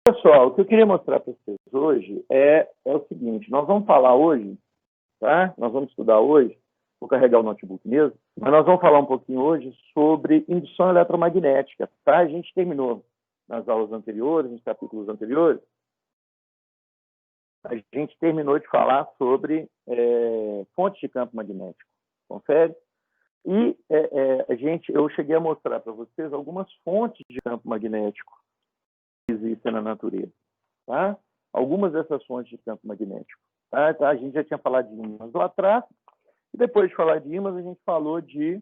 Pessoal, o que eu queria mostrar para vocês hoje é o seguinte, nós vamos falar hoje, tá? Nós vamos estudar hoje, vou carregar o notebook mesmo, mas nós vamos falar um pouquinho hoje sobre indução eletromagnética, tá? A gente terminou nas aulas anteriores, nos capítulos anteriores, a gente terminou de falar sobre fontes de campo magnético, confere? E eu cheguei a mostrar para vocês algumas fontes de campo magnético que existem na natureza, tá? Algumas dessas fontes de campo magnético, tá? A gente já tinha falado de ímãs lá atrás, e depois de falar de ímãs, a gente falou de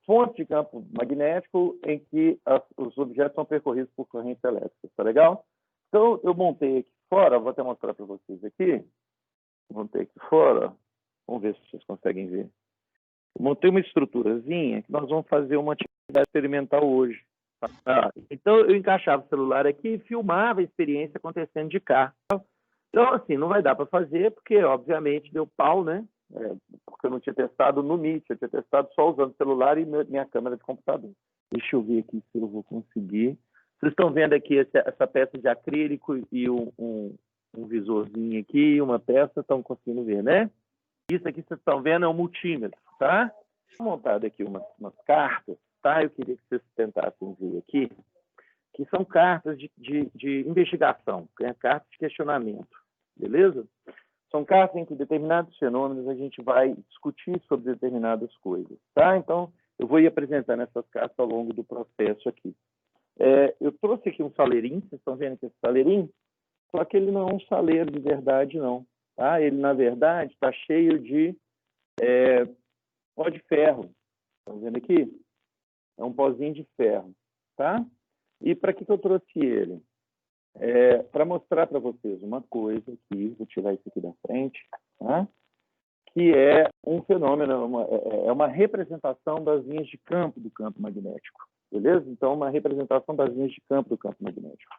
fonte de campo magnético em que os objetos são percorridos por correntes elétricas, tá legal? Então, eu montei aqui fora, vou até mostrar para vocês aqui, montei aqui fora, vamos ver se vocês conseguem ver. Eu montei uma estruturazinha que nós vamos fazer uma atividade experimental hoje. Tá? Então, eu encaixava o celular aqui e filmava a experiência acontecendo de cá. Então, assim, não vai dar para fazer, porque, obviamente, deu pau, né? Porque eu não tinha testado no Meet, eu tinha testado só usando o celular e minha câmera de computador. Deixa eu ver aqui se eu vou conseguir. Vocês estão vendo aqui essa peça de acrílico e um visorzinho aqui, uma peça, estão conseguindo ver, né? Isso aqui vocês estão vendo é um multímetro, tá? Vou montar aqui umas cartas, tá? Eu queria que vocês tentassem ver aqui, que são cartas de investigação, cartas de questionamento, beleza? São cartas em que determinados fenômenos a gente vai discutir sobre determinadas coisas, tá? Então, eu vou ir apresentando essas cartas ao longo do processo aqui. Eu trouxe aqui um saleirinho, vocês estão vendo aqui esse saleirinho? Só que ele não é um saleiro de verdade, não. Tá? Ele, na verdade, está cheio de pó de ferro. Estão vendo aqui? É um pozinho de ferro. Tá? E para que eu trouxe ele? Para mostrar para vocês uma coisa aqui, vou tirar isso aqui da frente, tá? Que é um fenômeno, é uma representação das linhas de campo do campo magnético. Beleza? Então, uma representação das linhas de campo do campo magnético.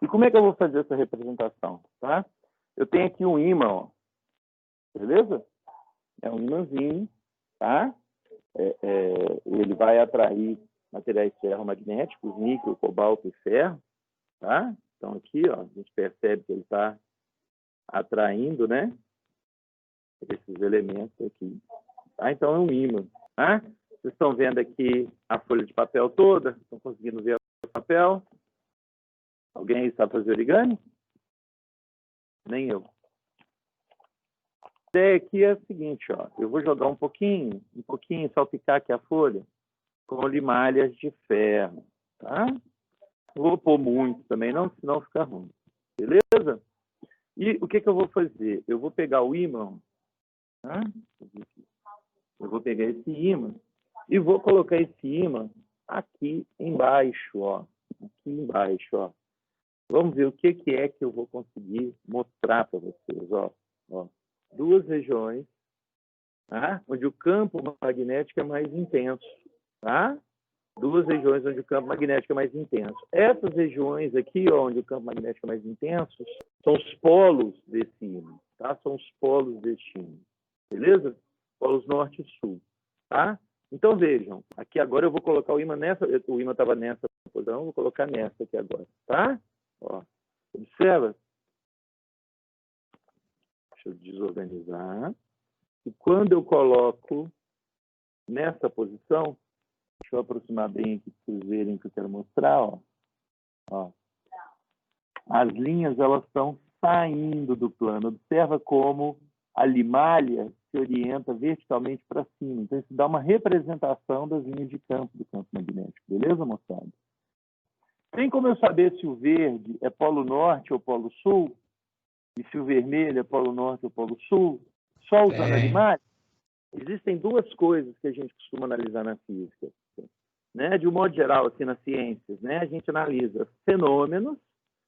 E como é que eu vou fazer essa representação? Tá? Eu tenho aqui um ímã, ó. Beleza? É um ímãzinho, tá? Ele vai atrair materiais ferromagnéticos, níquel, cobalto e ferro, tá? Então, aqui, ó, a gente percebe que ele está atraindo, né? Esses elementos aqui. Tá? Então, é um ímã, tá? Vocês estão vendo aqui a folha de papel toda? Estão conseguindo ver o papel? Alguém aí sabe fazer origami? Nem eu. A ideia aqui é a seguinte, ó. Eu vou jogar um pouquinho, salpicar aqui a folha com limalhas de ferro, tá? Não vou pôr muito também, não, senão fica ruim. Beleza? E o que eu vou fazer? Eu vou pegar o ímã, tá? Eu vou pegar esse ímã e vou colocar esse ímã aqui embaixo, ó. Aqui embaixo, ó. Vamos ver o que é que eu vou conseguir mostrar para vocês, ó. Duas regiões, tá? Onde o campo magnético é mais intenso, tá? Duas regiões onde o campo magnético é mais intenso. Essas regiões aqui, ó, onde o campo magnético é mais intenso, são os polos desse ímã, tá? São os polos deste ímã, beleza? Polos norte e sul, tá? Então, vejam, aqui agora eu vou colocar o ímã nessa, o ímã estava nessa posição, vou colocar nessa aqui agora, tá? Ó, observa. Deixa eu desorganizar. E quando eu coloco nessa posição, deixa eu aproximar bem aqui para vocês verem o que eu quero mostrar, ó. As linhas, elas estão saindo do plano. Observa como a limalha se orienta verticalmente para cima. Então, isso dá uma representação das linhas de campo do campo magnético. Beleza, moçada? Tem como eu saber se o verde é polo norte ou polo sul? E se o vermelho é polo norte ou polo sul? Só usando a limalha? Existem duas coisas que a gente costuma analisar na física. Né? De um modo geral, assim, nas ciências, né? A gente analisa fenômenos.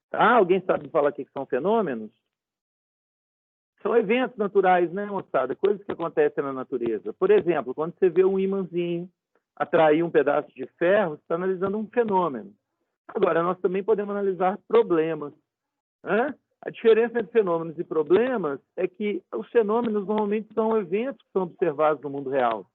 Tá? Alguém sabe falar o que são fenômenos? São eventos naturais, né, moçada? Coisas que acontecem na natureza. Por exemplo, quando você vê um ímãzinho atrair um pedaço de ferro, você está analisando um fenômeno. Agora, nós também podemos analisar problemas. Né? A diferença entre fenômenos e problemas é que os fenômenos normalmente são eventos que são observados no mundo real.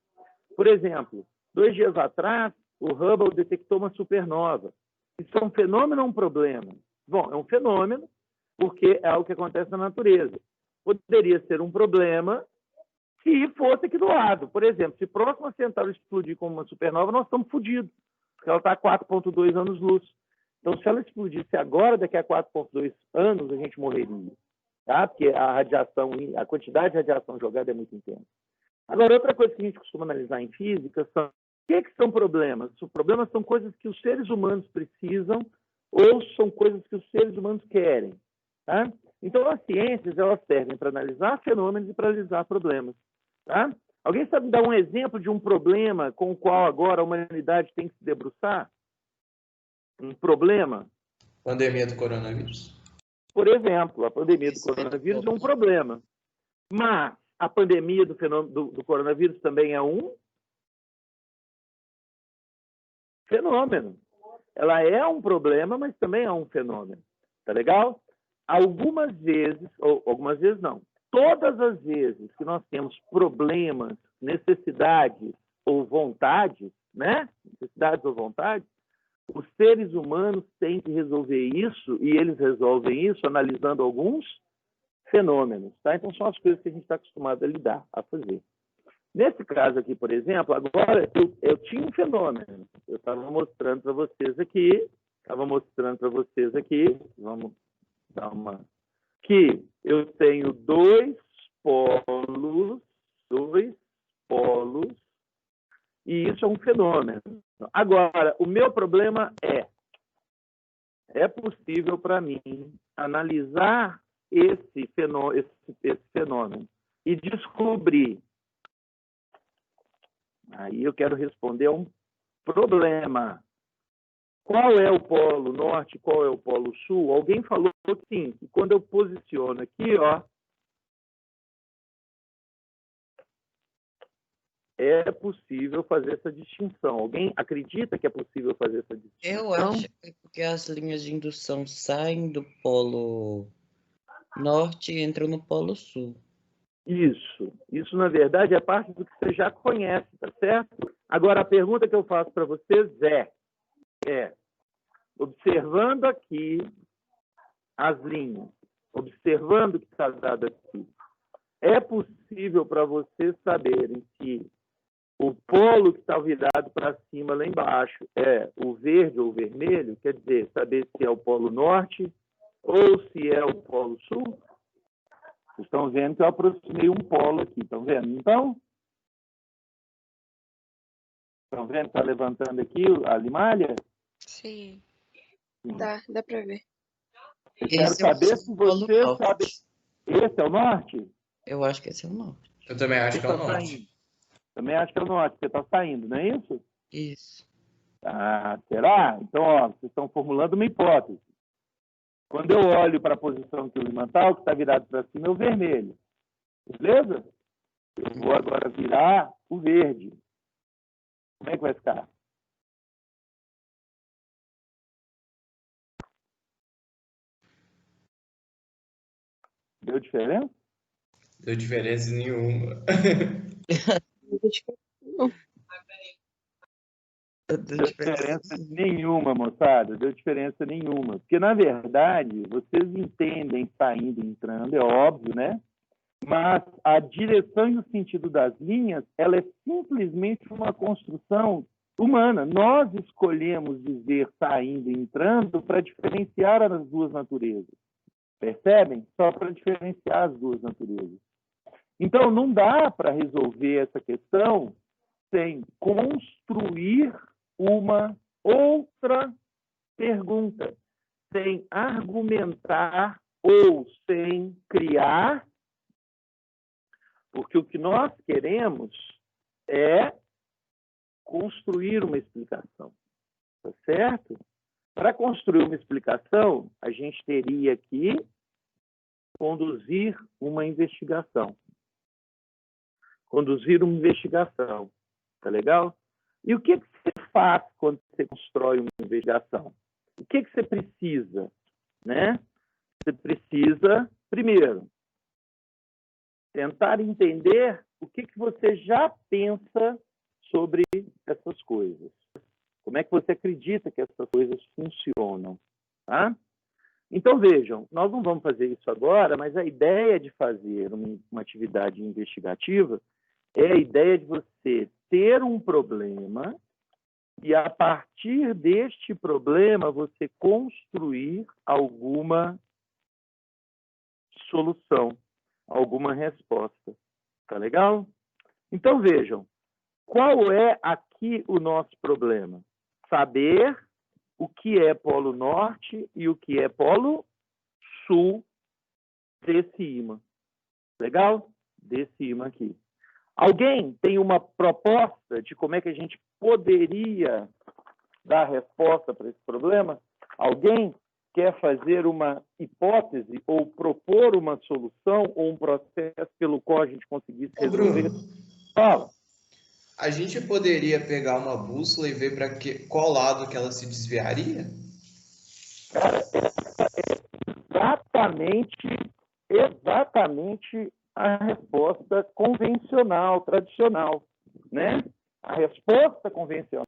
Por exemplo, 2 dias atrás, o Hubble detectou uma supernova. Isso é um fenômeno ou um problema? Bom, é um fenômeno, porque é algo que acontece na natureza. Poderia ser um problema se fosse aqui do lado. Por exemplo, se Próxima Centauri explodir como uma supernova, nós estamos fodidos, porque ela está a 4,2 anos-luz. Então, se ela explodisse agora, daqui a 4,2 anos, a gente morreria. Tá? Porque a radiação, a quantidade de radiação jogada é muito intensa. Agora, outra coisa que a gente costuma analisar em física são o que são problemas? Os problemas são coisas que os seres humanos precisam ou são coisas que os seres humanos querem. Tá? Então, as ciências elas servem para analisar fenômenos e para analisar problemas. Tá? Alguém sabe dar um exemplo de um problema com o qual agora a humanidade tem que se debruçar? Um problema? Pandemia do coronavírus. Por exemplo, a pandemia do coronavírus é um problema. Mas a pandemia do coronavírus também é um fenômeno. Ela é um problema, mas também é um fenômeno. Tá legal? Algumas vezes não, todas as vezes que nós temos problemas, necessidades ou vontades, né? Necessidades ou vontades, os seres humanos têm que resolver isso e eles resolvem isso analisando alguns fenômenos, tá? Então são as coisas que a gente está acostumado a lidar, a fazer. Nesse caso aqui, por exemplo, agora eu tinha um fenômeno. Eu estava mostrando para vocês aqui, vamos dar uma... que eu tenho dois polos, e isso é um fenômeno. Agora, o meu problema é possível para mim analisar esse fenômeno e descobrir. Aí eu quero responder a um problema. Qual é o polo norte, qual é o polo sul? Alguém falou que sim, que quando eu posiciono aqui, ó, é possível fazer essa distinção. Alguém acredita que é possível fazer essa distinção? Eu acho que é porque as linhas de indução saem do polo norte e entram no polo sul. Isso na verdade é parte do que você já conhece, tá certo? Agora a pergunta que eu faço para vocês é, observando aqui as linhas, observando o que está dado aqui, é possível para vocês saberem que o polo que está virado para cima lá embaixo é o verde ou o vermelho, quer dizer, saber se é o polo norte ou se é o polo sul? Vocês estão vendo que eu aproximei um polo aqui, estão vendo? Então, estão vendo que está levantando aqui a limalha? Sim. Dá para ver. Eu quero saber se você sabe. Esse é o norte? Eu acho que esse é o norte. Eu também acho que é o norte. Saindo. Também acho que é o norte, porque está saindo, não é isso? Isso. Ah, será? Então, ó, vocês estão formulando uma hipótese. Quando eu olho para a posição que o imã está, o que está virado para cima é o vermelho. Beleza? Eu vou agora virar o verde. Como é que vai ficar? Deu diferença? Deu diferença nenhuma. Deu diferença nenhuma, moçada. Deu diferença nenhuma. Porque, na verdade, vocês entendem saindo e entrando, é óbvio, né? Mas a direção e o sentido das linhas, ela é simplesmente uma construção humana. Nós escolhemos dizer saindo e entrando para diferenciar as duas naturezas. Percebem? Só para diferenciar as duas naturezas. Então, não dá para resolver essa questão sem construir uma outra pergunta, sem argumentar ou sem criar, porque o que nós queremos é construir uma explicação, tá certo? Para construir uma explicação, a gente teria que conduzir uma investigação. Tá legal? E o que você faz quando você constrói uma investigação? O que você precisa? Né? Você precisa, primeiro, tentar entender o que você já pensa sobre essas coisas. Como é que você acredita que essas coisas funcionam? Tá? Então, vejam, nós não vamos fazer isso agora, mas a ideia de fazer uma atividade investigativa é a ideia de você ter um problema e, a partir deste problema, você construir alguma solução, alguma resposta. Tá legal? Então, vejam, qual é aqui o nosso problema? Saber o que é polo norte e o que é polo sul desse ímã. Legal? Desse ímã aqui. Alguém tem uma proposta de como é que a gente poderia dar resposta para esse problema? Alguém quer fazer uma hipótese ou propor uma solução ou um processo pelo qual a gente conseguisse resolver? Bruno, Fala. a gente poderia pegar uma bússola e ver para qual lado que ela se desviaria? Cara, exatamente a resposta convencional, tradicional, né? A resposta convencional